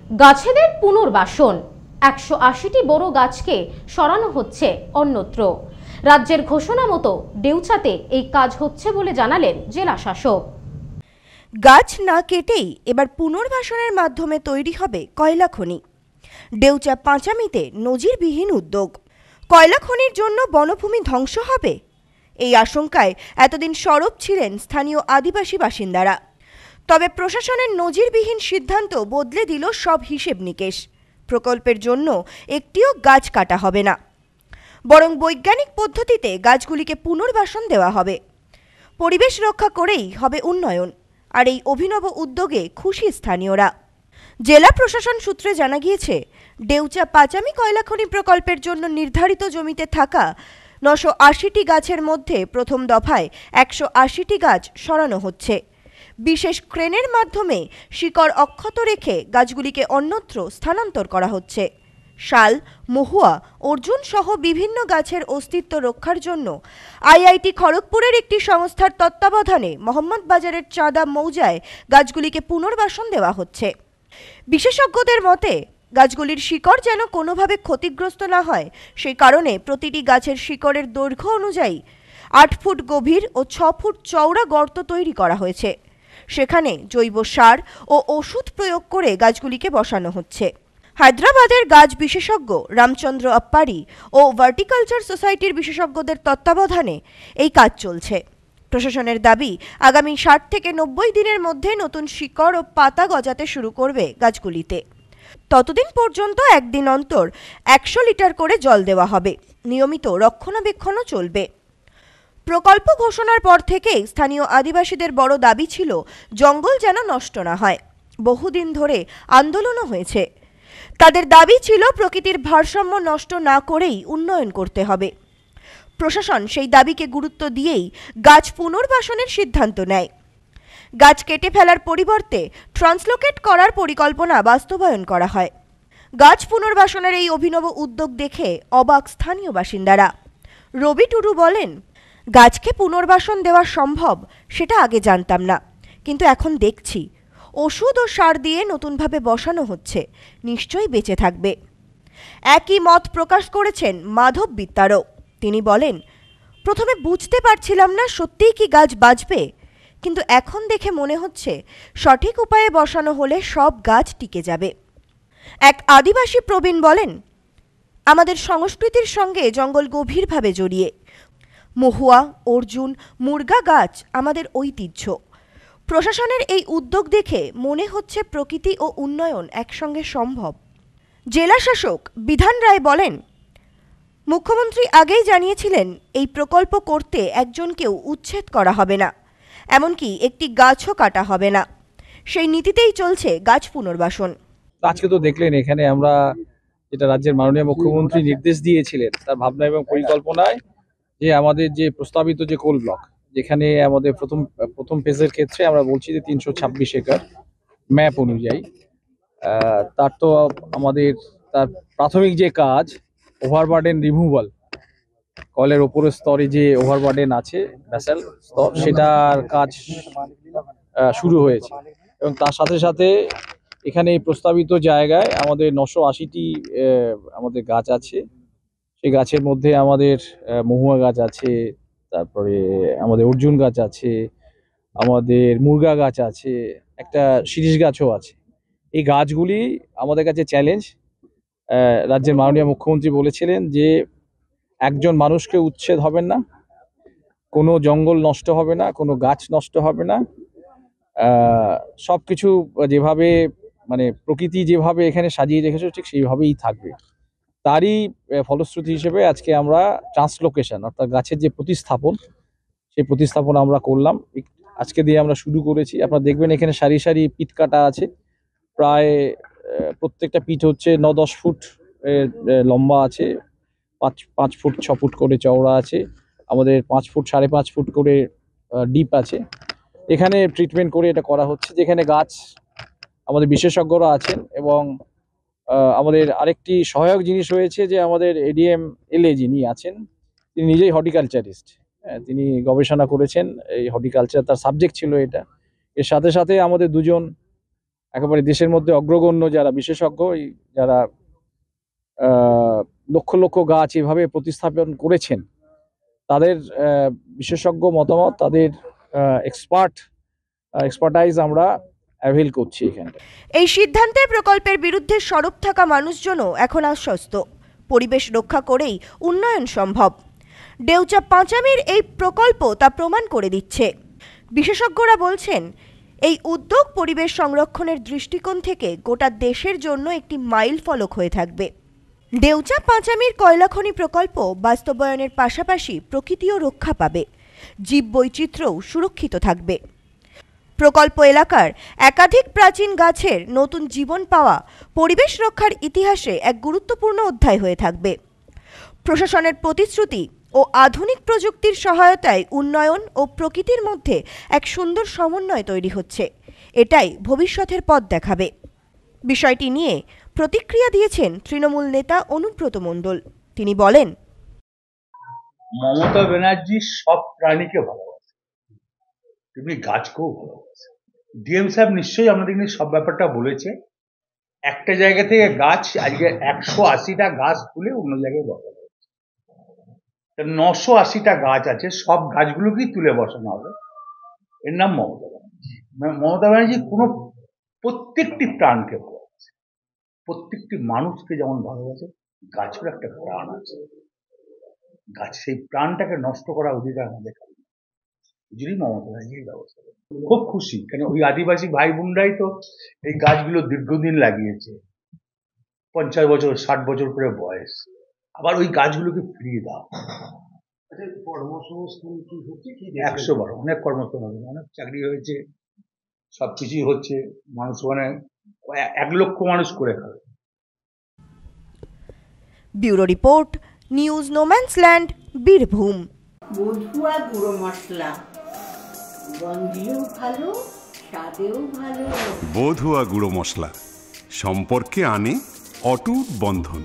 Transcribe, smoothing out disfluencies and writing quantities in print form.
গাছেদের পুনর্বাসন, 180টি বড় গাছকে সরানো হচ্ছে অন্যত্র। রাজ্যের ঘোষণা মতো ডেউচাতে এই কাজ হচ্ছে বলে জানালেন জেলা শাসক। গাছ না কেটেই এবার পুনর্বাসনের মাধ্যমে তৈরি হবে কয়লা খনি। ডেউচা পাঁচামিতে নজিরবিহীন উদ্যোগ। কয়লা খনির জন্য বনভূমি ধ্বংস হবে, এই আশঙ্কায় এতদিন সরব ছিলেন স্থানীয় আদিবাসী বাসিন্দারা। তবে প্রশাসনের নজিরবিহীন সিদ্ধান্ত বদলে দিল সব হিসেব নিকেশ। প্রকল্পের জন্য একটিও গাছ কাটা হবে না, বরং বৈজ্ঞানিক পদ্ধতিতে গাছগুলিকে পুনর্বাসন দেওয়া হবে। পরিবেশ রক্ষা করেই হবে উন্নয়ন, আর এই অভিনব উদ্যোগে খুশি স্থানীয়রা। জেলা প্রশাসন সূত্রে জানা গিয়েছে, ডেউচা পাঁচামি কয়লা খনি প্রকল্পের জন্য নির্ধারিত জমিতে থাকা 980টি গাছের মধ্যে প্রথম দফায় 180টি গাছ সরানো হচ্ছে। বিশেষ ক্রেনের মাধ্যমে শিকড় অক্ষত রেখে গাছগুলিকে অন্যত্র স্থানান্তর করা হচ্ছে। শাল, মহুয়া, অর্জুন সহ বিভিন্ন গাছের অস্তিত্ব রক্ষার জন্য আইআইটি খড়গপুরের একটি সংস্থার তত্ত্বাবধানে মোহাম্মদবাজারের চাঁদা মৌজায় গাছগুলিকে পুনর্বাসন দেওয়া হচ্ছে। বিশেষজ্ঞদের মতে, গাছগুলির শিকড় যেন কোনোভাবে ক্ষতিগ্রস্ত না হয়, সেই কারণে প্রতিটি গাছের শিকড়ের দৈর্ঘ্য অনুযায়ী 8 ফুট গভীর ও 6 ফুট চওড়া গর্ত তৈরি করা হয়েছে। সেখানে জৈব সার ও ওষুধ প্রয়োগ করে গাছগুলিকে বসানো হচ্ছে। হায়দ্রাবাদের গাছ বিশেষজ্ঞ রামচন্দ্র আপ্পারি ও ভার্টিকালচার সোসাইটির বিশেষজ্ঞদের তত্ত্বাবধানে এই কাজ চলছে। প্রশাসনের দাবি, আগামী 60 থেকে 90 দিনের মধ্যে নতুন শিকড় ও পাতা গজাতে শুরু করবে গাছগুলিতে। ততদিন পর্যন্ত একদিন অন্তর 100 লিটার করে জল দেওয়া হবে। নিয়মিত রক্ষণাবেক্ষণও চলবে। প্রকল্প ঘোষণার পর থেকে স্থানীয় আদিবাসীদের বড় দাবি ছিল জঙ্গল যেন নষ্ট না হয়। বহুদিন ধরে আন্দোলনও হয়েছে। তাদের দাবি ছিল প্রকৃতির ভারসাম্য নষ্ট না করেই উন্নয়ন করতে হবে। প্রশাসন সেই দাবিকে গুরুত্ব দিয়েই গাছ পুনর্বাসনের সিদ্ধান্ত নেয়। গাছ কেটে ফেলার পরিবর্তে ট্রান্সলোকেট করার পরিকল্পনা বাস্তবায়ন করা হয়। গাছ পুনর্বাসনের এই অভিনব উদ্যোগ দেখে অবাক স্থানীয় বাসিন্দারা। রবি টুডু বলেন, গাছকে পুনর্বাসন দেওয়া সম্ভব সেটা আগে জানতাম না, কিন্তু এখন দেখছি ওষুধ ও সার দিয়ে নতুনভাবে বসানো হচ্ছে, নিশ্চয়ই বেঁচে থাকবে। একই মত প্রকাশ করেছেন মাধব বিত্তারও। তিনি বলেন, প্রথমে বুঝতে পারছিলাম না সত্যিই কি গাছ বাঁচবে, কিন্তু এখন দেখে মনে হচ্ছে সঠিক উপায়ে বসানো হলে সব গাছ টিকে যাবে। এক আদিবাসী প্রবীণ বলেন, আমাদের সংস্কৃতির সঙ্গে জঙ্গল গভীরভাবে জড়িয়ে। মহুয়া, অর্জুন, মুরগা গাছ আমাদের ঐতিহ্য। প্রশাসনের এই উদ্যোগ দেখে মনে হচ্ছে প্রকৃতি ও উন্নয়ন একসঙ্গে সম্ভব। জেলা শাসক বিধান রায় বলেন, মুখ্যমন্ত্রী আগেই জানিয়েছিলেন এই প্রকল্প করতে একজনকেও উচ্ছেদ করা হবে না, এমনকি একটি গাছও কাটা হবে না। সেই নীতিতেই চলছে গাছ পুনর্বাসন। আজকে তো দেখলেন, এখানে আমরা যেটা রাজ্যের মাননীয় মুখ্যমন্ত্রী নির্দেশ দিয়েছিলেন তার ভাবনা এবং পরিকল্পনায়, যে আমাদের যে প্রস্তাবিত যে কোল ব্লক, যেখানে আমাদের প্রথম ফেজের ক্ষেত্রে আমরা বলছি যে 326 একর ম্যাপ অনুযায়ী, তার তো আমাদের তার প্রাথমিক যে কাজ ওভারবার্ডেন রিমুভাল, কলের ওপরের স্তরে যে ওভারবার্ডেন আছে ব্যাসাল স্তর, সেটার কাজ শুরু হয়েছে। এবং তার সাথে সাথে এখানে এই প্রস্তাবিত জায়গায় আমাদের 980টি আমাদের গাছ আছে। সেই গাছের মধ্যে আমাদের মহুয়া গাছ আছে, তারপরে আমাদের অর্জুন গাছ আছে, আমাদের মুরগা গাছ আছে, একটা শিরীষ গাছও আছে। এই গাছগুলি আমাদের কাছে চ্যালেঞ্জ। রাজ্যের মাননীয় মুখ্যমন্ত্রী বলেছিলেন যে একজন মানুষকে উচ্ছেদ হবেন না, কোনো জঙ্গল নষ্ট হবে না, কোনো গাছ নষ্ট হবে না। সবকিছু যেভাবে মানে প্রকৃতি যেভাবে এখানে সাজিয়ে রেখেছে ঠিক সেইভাবেই থাকবে। তারই ফলশ্রুতি হিসেবে আজকে আমরা ট্রান্সলোকেশন অর্থাৎ গাছের যে প্রতিস্থাপন, সেই প্রতিস্থাপন আমরা করলাম। আজকে দিয়ে আমরা শুরু করেছি। আপনারা দেখবেন এখানে সারি সারি পিট কাটা আছে। প্রায় প্রত্যেকটা পিট হচ্ছে 9-10 ফুট লম্বা আছে, 5 ফুট 6 ফুট করে চওড়া আছে, আমাদের 5 ফুট 5.5 ফুট করে ডিপ আছে। এখানে ট্রিটমেন্ট করে এটা করা হচ্ছে, যেখানে গাছ আমাদের বিশেষজ্ঞরা আছেন। এবং আমাদের আরেকটি সহায়ক জিনিস হয়েছে যে আমাদের এডিএম এলএ যিনি আছেন, তিনি নিজেই হর্টিকালচারিস্ট। তিনি গবেষণা করেছেন, এই হর্টিকালচার তার সাবজেক্ট ছিল এটা। এর সাথে সাথে আমাদের দুজন একেবারে দেশের মধ্যে অগ্রগণ্য যারা বিশেষজ্ঞ, যারা লক্ষ লক্ষ গাছ এভাবে প্রতিস্থাপন করেছেন, তাদের বিশেষজ্ঞ মতামত, তাদের এক্সপার্টাইজ আমরা অ্যাভেল করছি এখানে। এই সিদ্ধান্তে প্রকল্পের বিরুদ্ধে সরব থাকা মানুষজনও এখন আশ্বস্ত, পরিবেশ রক্ষা করেই উন্নয়ন সম্ভব। ডেউচা পাঁচামির এই প্রকল্প তা প্রমাণ করে দিচ্ছে। বিশেষজ্ঞরা বলছেন, এই উদ্যোগ পরিবেশ সংরক্ষণের দৃষ্টিকোণ থেকে গোটা দেশের জন্য একটি মাইল ফলক হয়ে থাকবে। ডেউচা পাঁচামির কয়লা খনি প্রকল্প বাস্তবায়নের পাশাপাশি প্রকৃতিও রক্ষা পাবে, জীববৈচিত্র্যও সুরক্ষিত থাকবে। প্রকল্প এলাকার একাধিক প্রাচীন গাছের নতুন জীবন পাওয়া পরিবেশ রক্ষার ইতিহাসে এক গুরুত্বপূর্ণ অধ্যায় হয়ে থাকবে। প্রশাসনের প্রতিশ্রুতি ও আধুনিক প্রযুক্তির সহায়তায় উন্নয়ন ও প্রকৃতির মধ্যে এক সুন্দর সমন্বয় তৈরি হচ্ছে। এটাই ভবিষ্যতের পথ দেখাবে। বিষয়টি নিয়ে প্রতিক্রিয়া দিয়েছেন তৃণমূল নেতা অনুব্রত মণ্ডল। তিনি বলেন, মমতা ব্যানার্জি সব প্রাণীকে ভালোবাসে, তেমনি গাছকেও ভালোবাসে। ডিএম সাহেব নিশ্চয়ই আপনাদের সব ব্যাপারটা বলেছে। একটা জায়গা থেকে গাছ আজকে 180টা গাছ তুলে অন্য জায়গায় বসানো হচ্ছে। 980টা গাছ আছে, সব গাছগুলোকেই তুলে বসানো হবে। এর নাম মমতা ব্যানার্জি। মমতা ব্যানার্জি প্রত্যেকটি প্রাণকে ভালোবাসে, প্রত্যেকটি মানুষকে যেমন ভালোবাসে, গাছের একটা প্রাণ আছে। গাছ, সেই প্রাণটাকে নষ্ট করার অধিকার আমাদের যদি মমতা ব্যানার্জির ব্যবস্থা করে। খুব খুশি, কেন ওই আদিবাসী ভাই বোনরাই তো এই গাছগুলো দীর্ঘদিন লাগিয়েছে, 50 বছর 60 বছর করে বয়স। আবার ওই গাছগুলোকে ফিরিয়ে দাও। কর্মসংস্থান কি হচ্ছে? 100 বার অনেক কর্মসংস্থান, অনেক চাকরি হয়েছে, সবকিছুই হচ্ছে। মানুষ মানে 1 লক্ষ মানুষ করে খাবে। Bureau report, news no man's land, Birbhum. বধুয়া গুঁড়ো মশলা, গন্ধেও ভালো, স্বাদেও ভালো। বধুয়া গুঁড়ো মশলা সম্পর্কে আনে অটুট বন্ধন।